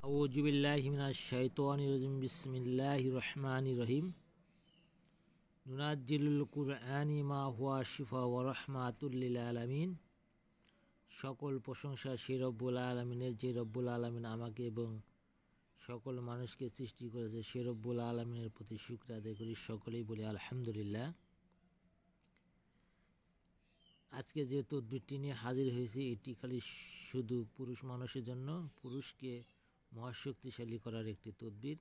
আউযু বিল্লাহি মিনাশ শাইতানির রাজিম বিসমিল্লাহির রহমানির রহিম নুনাজ্জিলুল কুরআনি মা হুয়া শিফা ওয়া রাহমাতুল লিল আলামিন। সকল প্রশংসা সেই রব্বুল আলামিনের, যে রব্বুল আলামিন আমাকে এবং সকল মানুষকে সৃষ্টি করেছে। সে রব্বুল আলামিনের প্রতি শুকর আদায় করি, সকলেই বলি আলহামদুলিল্লাহ। আজকে যে তদবিরটি নিয়ে হাজির হয়েছি, এটি খালি শুধু পুরুষ মানুষের জন্য, পুরুষকে মহাশক্তিশালী করার একটি তদবির।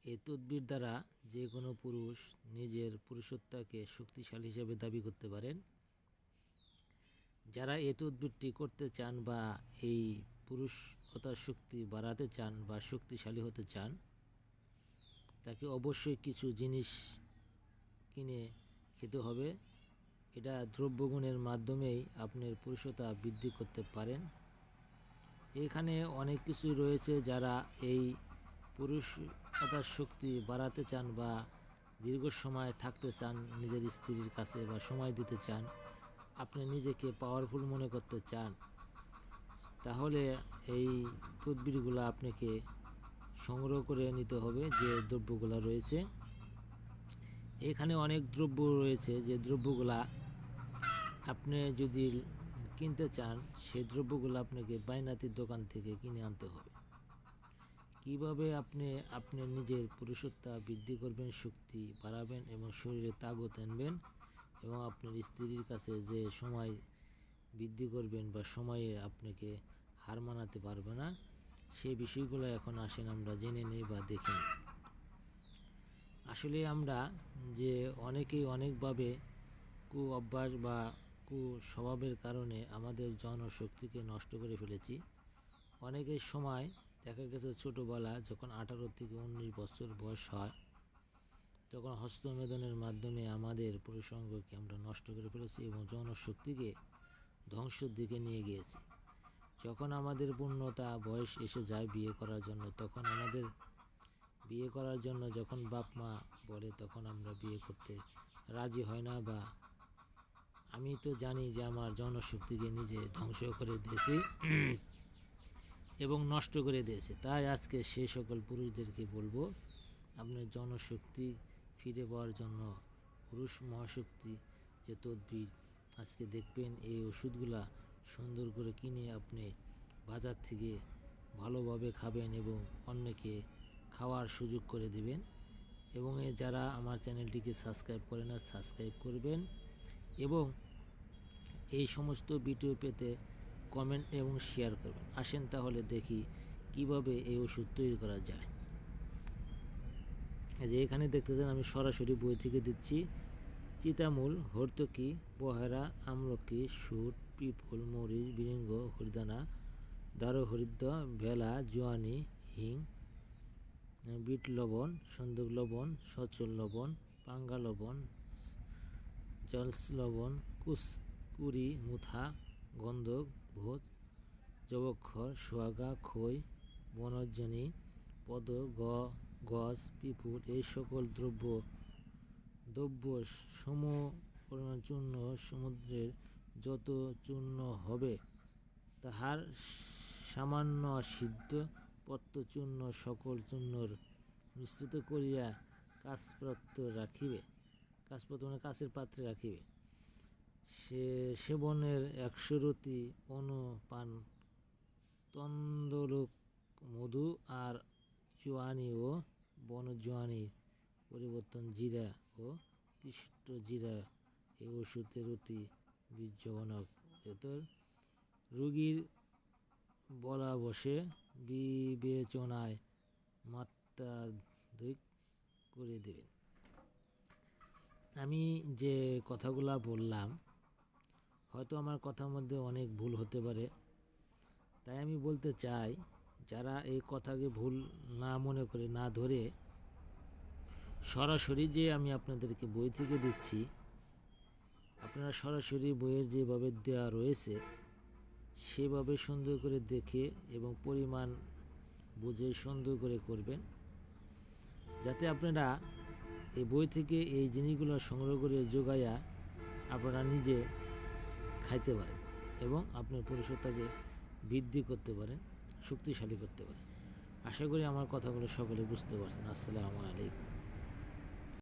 এই তদবির দ্বারা যে কোনো পুরুষ নিজের পুরুষত্বকে শক্তিশালী হিসেবে দাবি করতে পারেন। যারা এই তদবিরটি করতে চান বা এই পুরুষতার শক্তি বাড়াতে চান বা শক্তিশালী হতে চান, তাকে অবশ্যই কিছু জিনিস কিনে খেতে হবে। এটা দ্রব্যগুণের মাধ্যমেই আপনার পুরুষতা বৃদ্ধি করতে পারেন। এখানে অনেক কিছু রয়েছে। যারা এই পুরুষতার শক্তি বাড়াতে চান বা দীর্ঘ সময় থাকতে চান নিজের স্ত্রীর কাছে বা সময় দিতে চান, আপনি নিজেকে পাওয়ারফুল মনে করতে চান, তাহলে এই তদবিরগুলো আপনাকে সংগ্রহ করে নিতে হবে। যে দ্রব্যগুলো রয়েছে, এখানে অনেক দ্রব্য রয়েছে। যে দ্রব্যগুলা আপনি যদি কিনতে চান, সেই দ্রব্যগুলো আপনাকে বাইনাতির দোকান থেকে কিনে আনতে হবে। কিভাবে আপনি আপনার নিজের পুরুষত্ব বৃদ্ধি করবেন, শক্তি বাড়াবেন এবং শরীরে তাগত আনবেন এবং আপনার স্ত্রীর কাছে যে সময় বৃদ্ধি করবেন বা সময়ে আপনাকে হার মানাতে পারবে না, সেই বিষয়গুলো এখন আসেন আমরা জেনে নেই বা দেখে নিই। আসলে আমরা যে অনেকেই অনেকভাবে কু অভ্যাস বা কুস্বভাবের কারণে আমাদের জনশক্তিকে নষ্ট করে ফেলেছি। অনেকের সময় দেখা গেছে ছোটোবেলা যখন 18 থেকে 19 বছর বয়স হয়, তখন হস্তমেদনের মাধ্যমে আমাদের পুরুষাঙ্গকে আমরা নষ্ট করে ফেলেছি এবং জনশক্তিকে ধ্বংসের দিকে নিয়ে গিয়েছি। যখন আমাদের পূর্ণতা বয়স এসে যায় বিয়ে করার জন্য, তখন আমাদের বিয়ে করার জন্য যখন বাপ মা বলে, তখন আমরা বিয়ে করতে রাজি হয় না। বা আমি তো জানি যে আমার জনশক্তিকে নিজে ধ্বংস করে দিয়েছি এবং নষ্ট করে দিয়েছে। তাই আজকে সে সকল পুরুষদেরকে বলবো, আপনার জনশক্তি ফিরে পাওয়ার জন্য পুরুষ মহাশক্তি যে তদবির আজকে দেখবেন, এই ওষুধগুলা সুন্দর করে কিনে আপনি বাজার থেকে ভালোভাবে খাবেন এবং অন্যকে খাওয়ার সুযোগ করে দিবেন। এবং যারা আমার চ্যানেলটিকে সাবস্ক্রাইব করে না, সাবস্ক্রাইব করবেন এবং এই সমস্ত ভিডিও পেতে কমেন্ট এবং শেয়ার করবেন। আসেন তাহলে দেখি কিভাবে এই ওষুধ তৈরি করা যায়। যে এখানে দেখতেছেন আমি সরাসরি বই থেকে দিচ্ছি। চিতামূল, হর্তকি, বহেরা, আমলকি, সুট, পিপল, মরিচ, বিরিঙ্গ, হরিদানা, দারুহরিদ্র, ভেলা, জোয়ানি, হিং, বিট লবণ, সন্দুক লবণ, সচল লবণ, পাঙ্গা লবণ, জলস লবণ, কুরি, মুথা, গন্ধক, ভোজ, যবক্ষর, সোয়াগা, খই, বনজনী, পদ, গজ, পিপুর, এই সকল দ্রব্য সম পরিমাণ চূর্ণ, সমুদ্রের যত চূর্ণ হবে তাহার সামান্য সিদ্ধ পত্রচূর্ণ সকল চূর্ণর মিশ্রিত করিয়া কাঁচের পাত্রে রাখিবে। সে সেবনের 100 রতি অনুপান তন্দলোক মধু আর জোয়ানি ও বনজোয়ানি পরিবর্তন জিরা ও কৃষ্ট জিরা এই ওষুধের অতি বীর্যবনক। এতর রোগীর বলা বসে বিবেচনায় মাত্রাধিক করে দেবেন। আমি যে কথাগুলা বললাম, হয়তো আমার কথার মধ্যে অনেক ভুল হতে পারে, তাই আমি বলতে চাই, যারা এই কথাকে ভুল না মনে করে, না ধরে সরাসরি যে আমি আপনাদেরকে বই থেকে দিচ্ছি, আপনারা সরাসরি বইয়ের যেভাবে দেওয়া রয়েছে সেভাবে সুন্দর করে দেখে এবং পরিমাণ বুঝে সুন্দর করে করবেন, যাতে আপনারা এই বই থেকে এই জিনিসগুলো সংগ্রহ করে যোগাইয়া আপনারা নিজে খাইতে পারেন এবং আপনার পুরুষত্বকে বৃদ্ধি করতে পারেন। শক্তিশালী করতে পারে। আশা করি আমার কথাগুলো সকলে বুঝতে পারছেন। আসসালামু আলাইকুম।